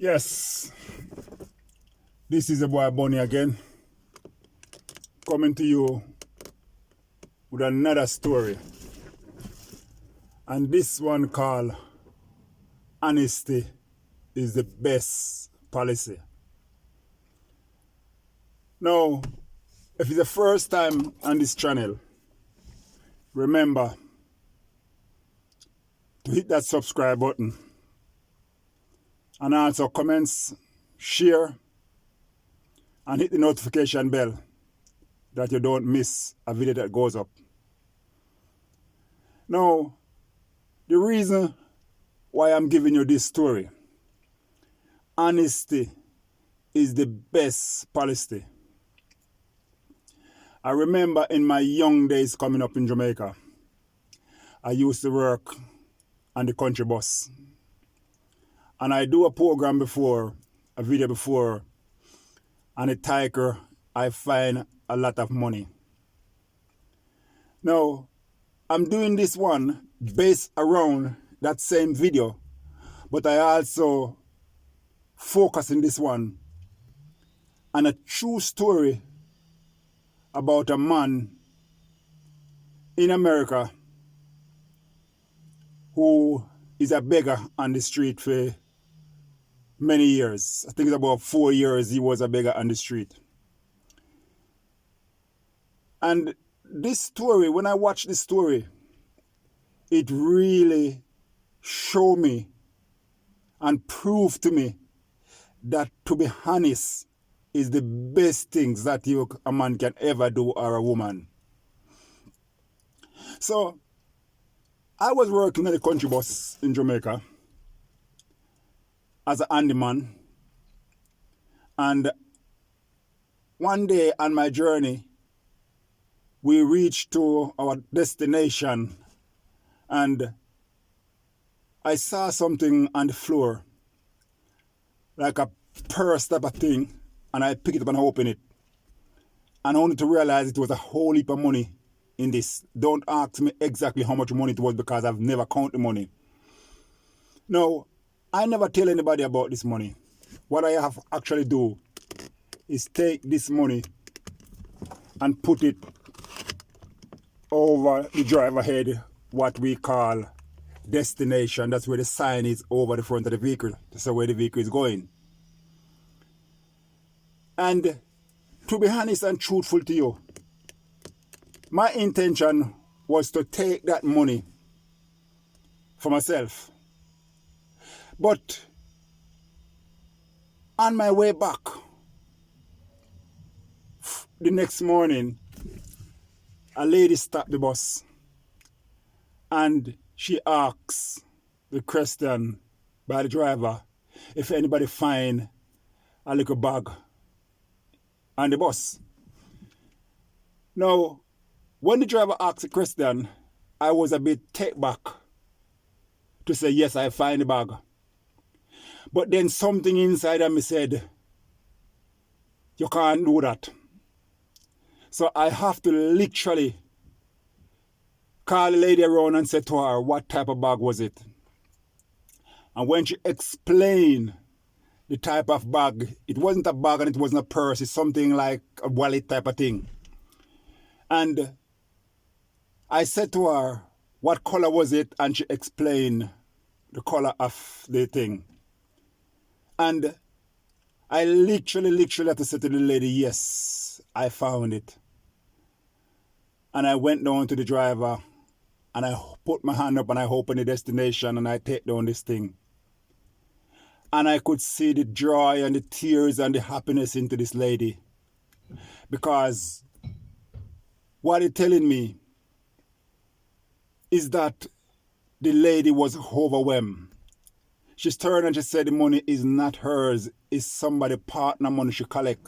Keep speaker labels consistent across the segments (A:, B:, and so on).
A: Yes, this is the boy Bunny again, coming to you with another story. And this one called Honesty is the Best Policy. Now, if it's the first time on this channel, remember to hit that subscribe button and also comments, share, and hit the notification bell that you don't miss a video that goes up. Now, the reason why I'm giving you this story, honesty is the best policy. I remember in my young days coming up in Jamaica, I used to work on the country bus. And I do a program before, a video before, and a tiger, I find a lot of money. Now, I'm doing this one based around that same video, but I also focus in this one on a true story about a man in America who is a beggar on the street for many years. I think it's about 4 years he was a beggar on the street. And this story, when I watch this story, it really showed me and proved to me that to be honest is the best things that a man can ever do, or a woman. So I was working at the country bus in Jamaica as a handyman, and one day on my journey we reached to our destination, and I saw something on the floor like a purse type of thing, and I picked it up and opened it, and only to realize it was a whole heap of money in this. Don't ask me exactly how much money it was, because I've never counted the money. Now, I never tell anybody about this money. What I have actually do is take this money and put it over the driver head, what we call destination. That's where the sign is over the front of the vehicle. That's where the vehicle is going. And to be honest and truthful to you, my intention was to take that money for myself. But on my way back, the next morning, a lady stopped the bus and she asks the question by the driver if anybody find a little bag on the bus. Now, when the driver asked the question, I was a bit taken back to say, yes, I find the bag. But then something inside of me said, you can't do that. So I have to literally call the lady around and say to her, what type of bag was it? And when she explained the type of bag, it wasn't a bag and it wasn't a purse, it's something like a wallet type of thing. And I said to her, what color was it? And she explained the color of the thing. And I literally had to say to the lady, yes, I found it. And I went down to the driver and I put my hand up and I opened the destination and I take down this thing. And I could see the joy and the tears and the happiness into this lady. Because what it's telling me is that the lady was overwhelmed. She turned and she said the money is not hers, it's somebody's partner money she collect.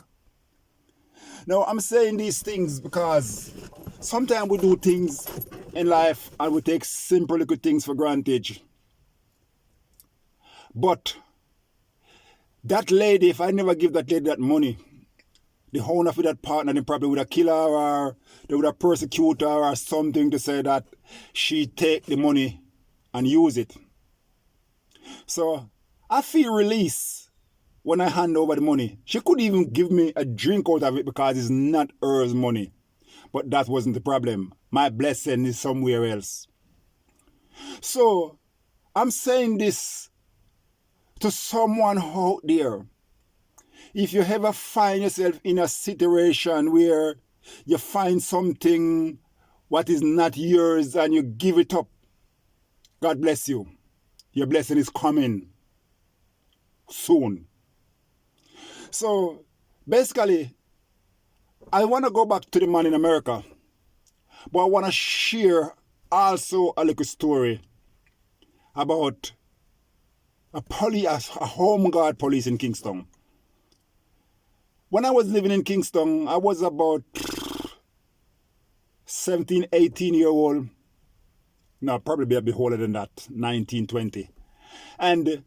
A: Now, I'm saying these things because sometimes we do things in life and we take simple little things for granted. But that lady, if I never give that lady that money, the owner of that partner, they probably would have killed her, or they would have persecuted her or something to say that she take the money and use it. So I feel release when I hand over the money. She could even give me a drink out of it because it's not hers money. But that wasn't the problem. My blessing is somewhere else. So, I'm saying this to someone out there. If you ever find yourself in a situation where you find something what is not yours and you give it up, God bless you. Your blessing is coming soon. So, basically, I want to go back to the man in America, but I want to share also a little story about a home guard police in Kingston. When I was living in Kingston, I was about 17, 18 year old. No, probably a bit older than that, 19, 20. And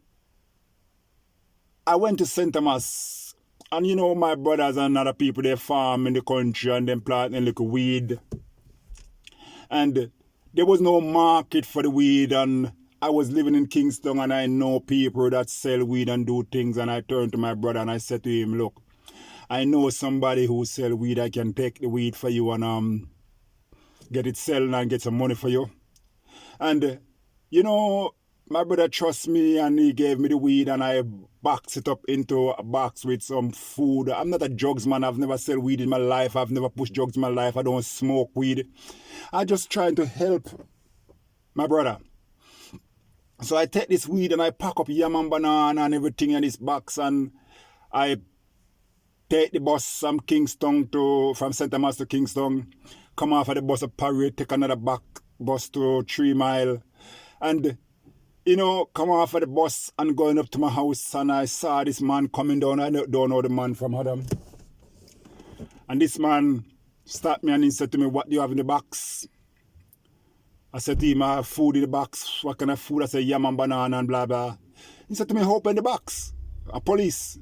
A: I went to St. Thomas. And you know, my brothers and other people, they farm in the country and they plant a little weed. And there was no market for the weed. And I was living in Kingston and I know people that sell weed and do things. And I turned to my brother and I said to him, look, I know somebody who sell weed. I can take the weed for you and get it sold and get some money for you. And, you know, my brother trusts me and he gave me the weed and I boxed it up into a box with some food. I'm not a drugs man. I've never sold weed in my life. I've never pushed drugs in my life. I don't smoke weed. I'm just trying to help my brother. So I take this weed and I pack up yam and banana and everything in this box and I take the bus from St. Thomas to Kingston, come off of the bus at Parade, take another back bus to 3 Mile, and, you know, come off of the bus and going up to my house, and I saw this man coming down. I don't know the man from Adam. And this man stopped me and he said to me, what do you have in the box? I said to him, I have food in the box. What kind of food? I said, yam and banana and blah, blah. He said to me, open the box. A police.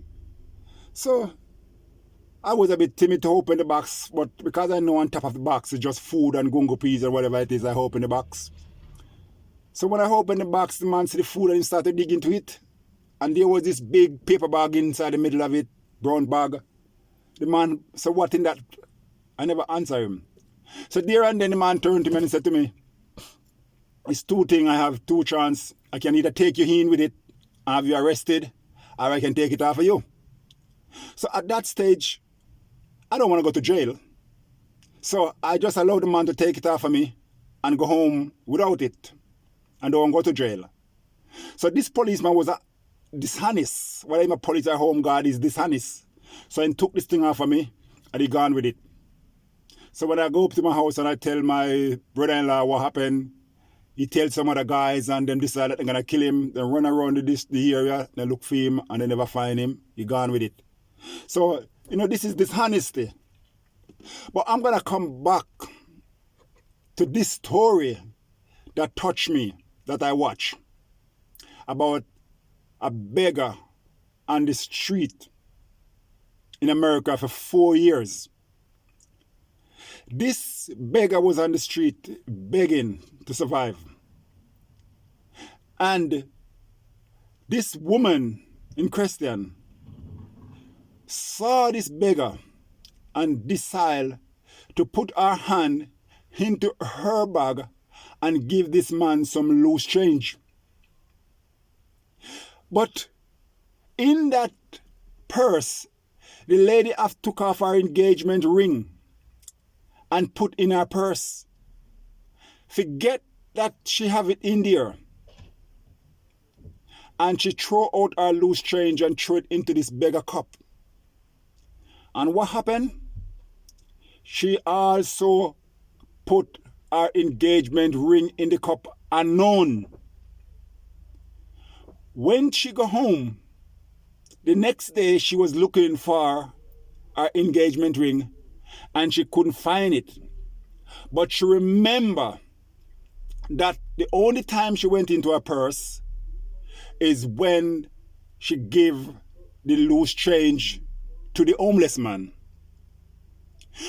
A: So I was a bit timid to open the box, but because I know on top of the box is just food and gungo peas or whatever it is, I open the box. So when I opened the box, the man said the food and he started digging into it. And there was this big paper bag inside the middle of it, brown bag. The man said, what in that? I never answered him. So there and then the man turned to me and he said to me, it's two things, I have two chances. I can either take you in with it and have you arrested, or I can take it off of you. So at that stage, I don't want to go to jail. So I just allowed the man to take it off of me and go home without it and don't go to jail. So this policeman was dishonest. Whether I'm a police or home guard is dishonest. So he took this thing off of me and he gone with it. So when I go up to my house and I tell my brother-in-law what happened, he tells some other guys and them decide that they're going to kill him. They run around the area, they look for him and they never find him. He gone with it. So, you know, this is dishonesty. But I'm going to come back to this story that touched me, that I watched, about a beggar on the street in America for 4 years. This beggar was on the street begging to survive. And this woman in question saw this beggar and decided to put her hand into her bag and give this man some loose change. But in that purse, the lady have took off her engagement ring and put in her purse. Forget that she have it in there. And she throw out her loose change and throw it into this beggar cup. And what happened? She also put her engagement ring in the cup unknown. When she go home, the next day she was looking for her engagement ring and she couldn't find it. But she remember that the only time she went into her purse is when she gave the loose change to the homeless man.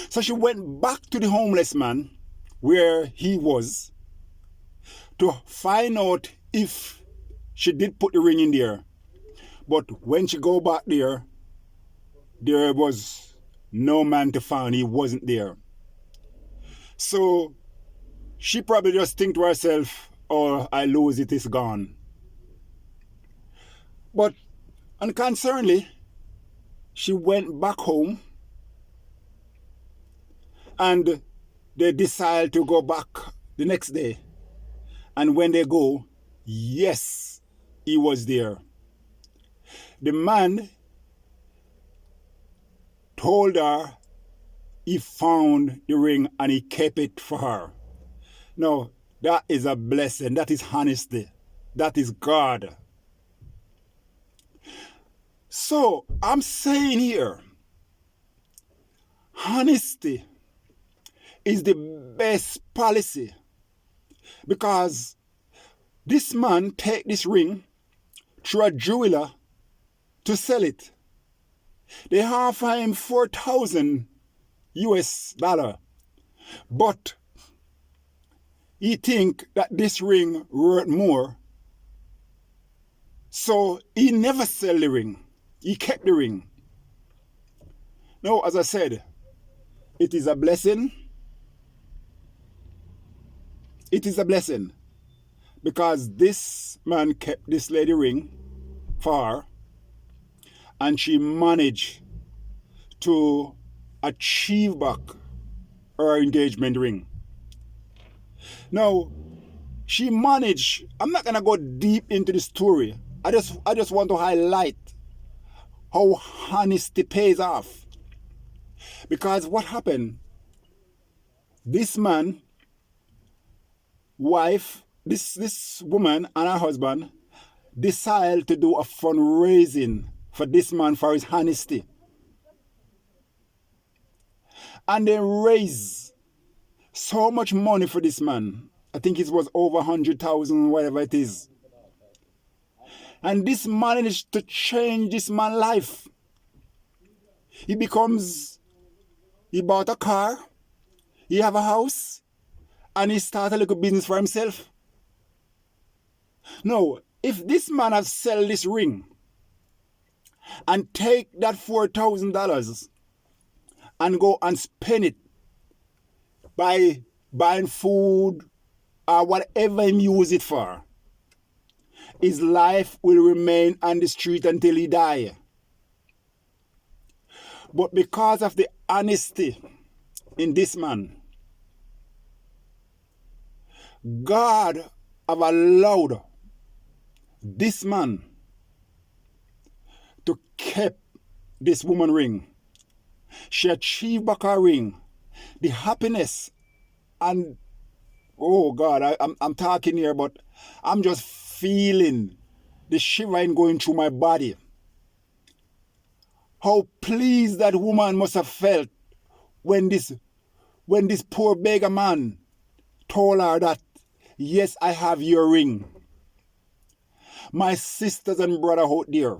A: So she went back to the homeless man where he was to find out if she did put the ring in there. But when she go back there was no man to find. He wasn't there. So she probably just think to herself, oh, I lose it, it's gone. But unconcernedly, she went back home and they decide to go back the next day. And when they go, yes, he was there. The man told her he found the ring and he kept it for her. Now, that is a blessing. That is honesty. That is God. So, I'm saying here, honesty is the best policy, because this man take this ring through a jeweler to sell it. They offer him $4,000 US, but he think that this ring worth more, so he never sell the ring. He kept the ring. Now, as I said, it is a blessing. It is a blessing, because this man kept this lady ring for her, and she managed to achieve back her engagement ring. Now, she managed, I'm not going to go deep into the story. I just want to highlight how honesty pays off. Because what happened, this man, wife, this woman and her husband decided to do a fundraising for this man for his honesty. And they raised so much money for this man. I think it was over 100,000, whatever it is. And this managed to change this man's life. He bought a car, he have a house, and he started a little business for himself. Now, if this man has sell this ring and take that $4,000 and go and spend it by buying food or whatever he use it for, his life will remain on the street until he die. But because of the honesty in this man, God have allowed this man to keep this woman ring. She achieved back her ring. The happiness and, oh God, I'm talking here, but I'm just feeling the shivering going through my body. How pleased that woman must have felt when this poor beggar man told her that, yes, I have your ring. My sisters and brothers out there,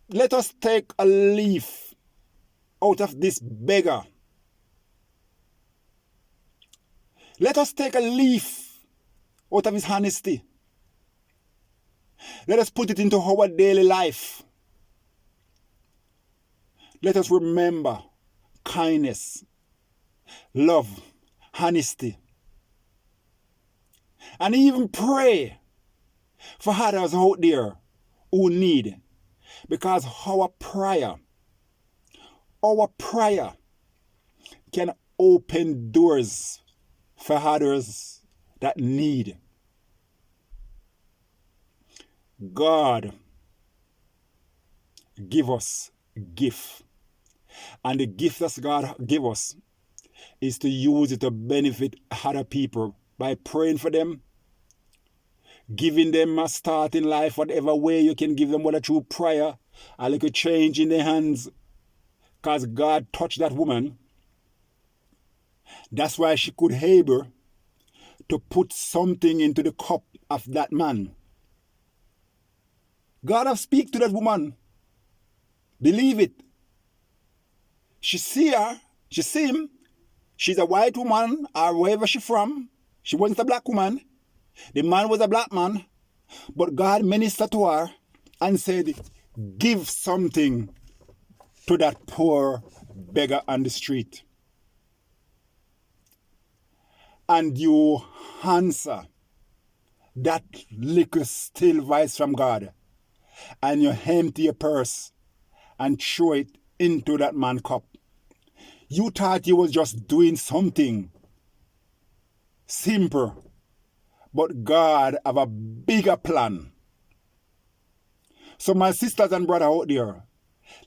A: let us take a leaf out of this beggar. Let us take a leaf out of his honesty. Let us put it into our daily life. Let us remember kindness, love, honesty, and even pray for others out there who need. Because our prayer can open doors for others that need. God give us gift. And the gift that God give us is to use it to benefit other people by praying for them, giving them a start in life, whatever way you can give them, whether through prayer, a little change in their hands. Because God touched that woman. That's why she could able to put something into the cup of that man. God have speak to that woman. Believe it. She see her, she see him. She's a white woman or wherever she's from. She wasn't a black woman. The man was a black man. But God ministered to her and said, give something to that poor beggar on the street. And you answer that little still voice from God, and you empty your purse and throw it into that man's cup. You thought you was just doing something simple, but God have a bigger plan. So my sisters and brothers out there,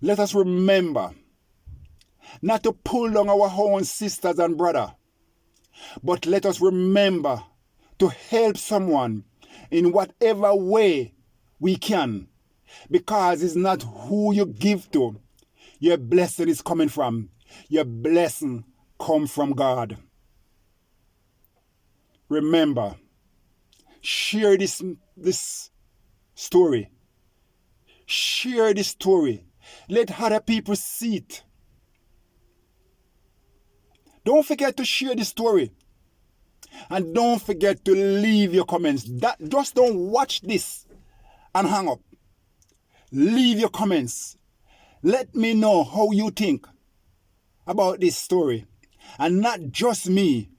A: let us remember not to pull down our own sisters and brothers, but let us remember to help someone in whatever way we can, because it's not who you give to your blessing is coming from. Your blessing comes from God. Remember, share this story. Share this story. Let other people see it. Don't forget to share this story. And don't forget to leave your comments. Just don't watch this and hang up. Leave your comments. Let me know how you think about this story. And not just me,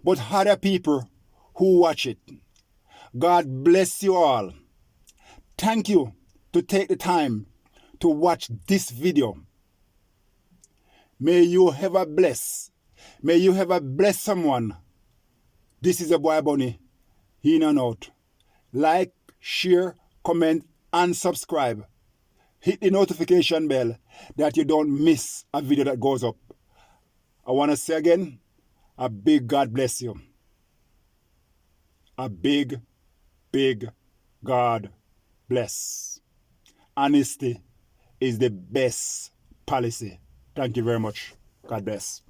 A: but other people who watch it. God bless you all. Thank you to take the time to watch this video. May you ever bless. May you ever bless someone. This is a boy Bunny, in and out. Like, share, comment, and subscribe. Hit the notification bell that you don't miss a video that goes up. I want to say again, a big God bless you. A big, big God bless. Honesty is the best policy. Thank you very much. God bless.